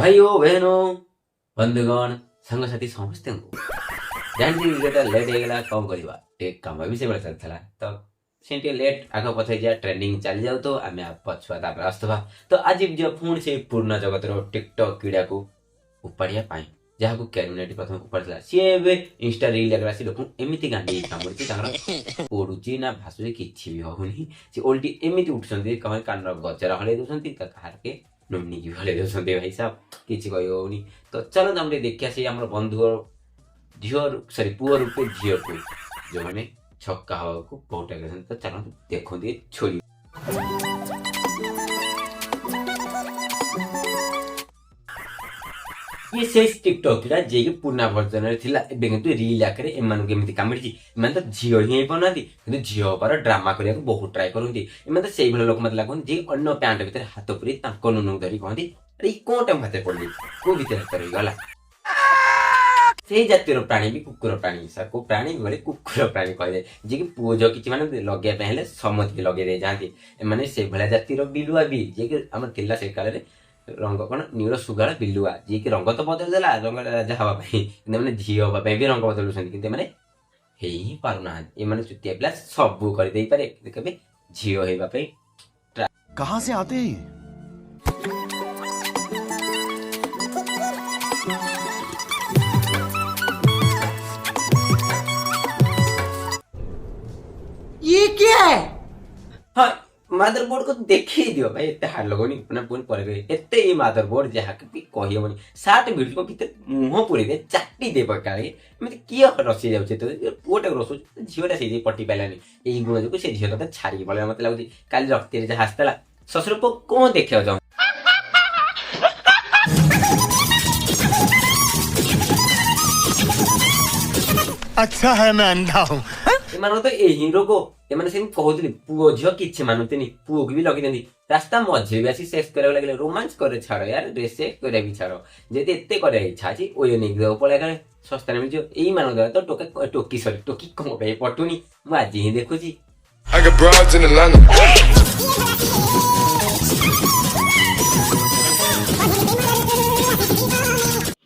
ଭାଇ ଓ ବହନ ବନ୍ଧୁଗଣ ସାଙ୍ଗସାଥି ସମସ୍ତଙ୍କୁ ଜାଣିଛି ଭିଡ଼ିଓଟା ଲେଟ୍ ହେଇଗଲା କଣ କରିବା ଟିକେ କାମ ବି ସେଭଳିଆ ଚାଲିଥିଲା ତ ସେ ଟିକେ ଲେଟ୍ ଆଗ ପଛ ହେଇଯିବା ଟ୍ରେଣ୍ଡିଂ ଚାଲି ଯାଉ ତ ଆମେ ପଛୁଆ ତାପରେ ଆସୁଥିବା ତ ଆଜି ଯିବା ପୁଣି ସେଇ ପୁରୁଣା ଜଗତର ଟିକଟକ୍ କ୍ରୀଡ଼ାକୁ ଉପାଡ଼ିବା ପାଇଁ ଯାହାକୁ କ୍ୟାରିମିନେଟି ପ୍ରଥମେ ଉପାଡ଼ିଥିଲା ସିଏ ଏବେ ଇନଷ୍ଟା ରିଲ୍ ଆଗରେ ଆସି ଲୋକଙ୍କୁ ଏମିତି ଗାଣ୍ଡି କାମୁଡ଼ିଛି ତାଙ୍କର ପୋଡ଼ୁଛି ନା ଭାସୁଛି କିଛି ବି ହଉନି ସେ ଓଲଟି ଏମିତି ଉଠୁଛନ୍ତି କାନର ଗଜରା ହଳେଇ ଦେଉଛନ୍ତି ତ କାହାରକେ ନୁମିକି ହଳେଇ ଦେଉଛନ୍ତି ଭାଇ ସାହେବ କିଛି କହି ହଉନି ତ ଚାଲନ୍ତୁ ଆମେ ଟିକେ ଦେଖିବା ସେଇ ଆମର ବନ୍ଧୁର ଝିଅ ସରି ପୁଅ ରୂପେ ଝିଅକୁ ଯେଉଁମାନେ ଛକା ହବାକୁ ବହୁତ ଆଗ୍ରହ ତ ଚାଲନ୍ତୁ ଦେଖନ୍ତି ଛୁରୀ ये से टिकटॉक था जे कि पुना वर्जन थिला एबे किंतु रील आकरे एमान केमिति कामिछि एमान तो झियो ही पनाती किंतु झियो पर ड्रामा करिया को बहुत ट्राई करउंती एमान तो सेइ भले लोक मत लागुन जे अन्य पैंट भीतर हाथ पुरी ताको नुनु धरी कहंती अरे ई कोटे माते पड़ली को भीतर हाथ रही गला सेइ जातिर प्राणी भी कुकुर प्राणी को प्राणी भले कुकुर प्राणी कह दे जे कि पुओ जो किछि माने लगे पहले समझ के लगे दे जांती माने से भले जातिर बिलुआ भी जे कि हमर थिला से काले रे रंग कौन नील सुगाड़ बिलुआ जी की रंग तो बदल देला रंग राजा हवा मैंने झी हवा भी रंग बदलुंट कि पारना ये मैंने चुतिया पिला सब कर दे पारे केबे झी होइबा पे कहां से आते हैं ये क्या है? हाँ मदरबोर्ड को देखी दियो भाई एते हार लगोनी पुना पुन पर गए एते ये मदरबोर्ड जहा के भी कहि होनी 60 वीडियो को भीतर मुंह पुरी दे चाटी दे पकाले मते किया रसी जाउछे तो पोटा रसो झियोटा से पट्टी पाइलानी एई गुण जो से झियो त छाड़ी बोले मते लागुची काली रक्ति जे हसतला ससुर को कोन देखियो जाऊ अच्छा है मैं अंधा हूं एमान तो ए हीरो को एमाने सेम कहउतली पुओ झियो किछि मानुतेनी पुओ को भी लगे देंदी रास्ता मझे भी आसी सेक्स करे लागले रोमांस करे छाड़ो यार ड्रेस करे भी छाड़ो जेते एते करे इच्छा छी ओयो नै गयो पळे गले सस्ता नै मिलजो एई मानो द तो टोका टोकी सरी टोकी को बे पटुनी मु आज ही देखु छी I got broads in Atlanta.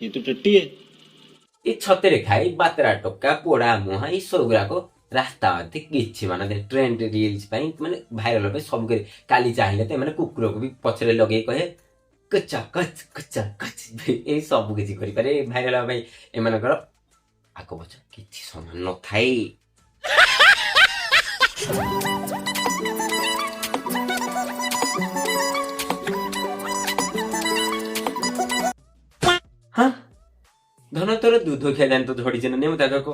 ये तो टट्टी है ए छतेरे खाई बातरा टोका पोड़ा मुहा ई सोगरा को रास्ता मध्ये किछि माने ट्रेंड रील्स पई माने भाइरल पे सब करे काली चाहिले ते माने कुकुर को भी पछरे लगे कहे कच्चा कच ए सब किछि करि पारे भाइरल पई ए मानकर आको बच किछि समान न थाई हां धन तोर दूध खिया जान तो झड़ी जने नेम ताको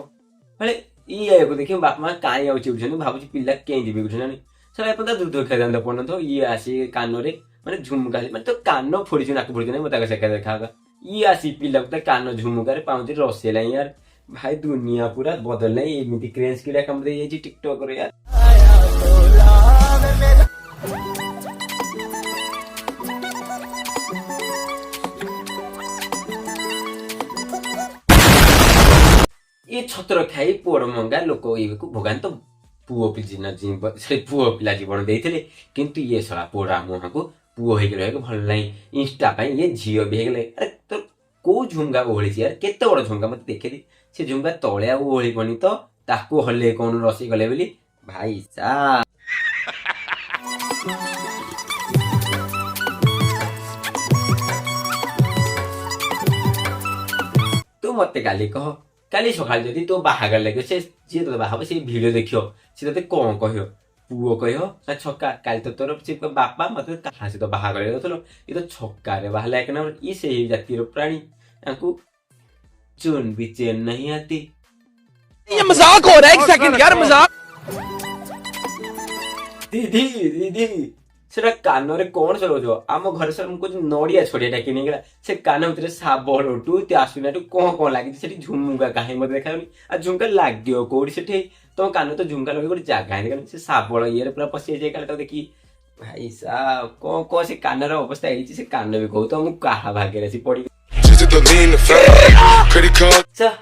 अरे ई आयो को देखि बाप मां काई आउ चिउछन भाबुची पिल्ला कें दिबे गुछन सबै पता दूध खिया जान त पन तो ई आसी कानो रे माने झुमका माने तो कानो फोड़ी नाक फोड़ी नै मता सेका देखागा ई आसी पिल्ला त कानो झुमका रे पाउची रसेला यार भाई दुनिया पूरा बदल नै एमिति क्रेज किडा कम दे जी टिकटॉक रे यार ये छत्र खाई पोड़ मंगा लोक को भोगान तो पुओ पिला जीवन से पुओ पिला जीवन देते किंतु ये सला पोड़ा मुहा को पुओ हो भल ना इंस्टा ये झील भी हो अरे तो कौ झुमका ओहली यार केते बड़ झुमका मत देखे से झुमका तले ओहली पनी तो ताको हल्ले कौन रसी गले बोली भाई साहब तू मत गाली कह काली सकाल जदि तो बाहागर लगे से जी तो बाहा से वीडियो देखियो से ते कोन कहियो पुओ कहियो ना छक्का काली तो तोर से बापा मते कहा से तो बाहागर होतलो ई तो छक्का रे बाहला एक नंबर ई से ही जातिर प्राणी ताकू चुन भी चैन नहीं आती ये मजाक हो रहा है, एक सेकंड यार मजाक। दीदी सेटा कान रे कोन सरोजो आम घर से कुछ नड़िया छोड़िया टाकी नहीं गला से कान भीतर साबड़ टू ते आसुनाटू कोन कोन लागी सेठी झुमुका काहे मत देखाउनी आ झुमका लाग्यो कोडी सेठी तो कान तो झुमका लगे कोडी जागा है से साबड़ ये रे पूरा पसी जाय काले तो देखी भाई साहब को से कान रे अवस्था हेची से कान भी कहू तो मु काहा भागे रे पड़ी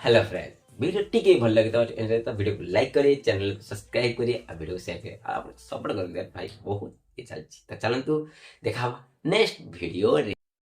हेलो फ्रेंड्स वीडियो टिके भल लगे तो वीडियो को लाइक करिए चैनल को सब्सक्राइब करिए और वीडियो को शेयर करिए आप सपोर्ट कर भाई बहुत ये चलती तो चलतु देखा नेक्स्ट वीडियो रे।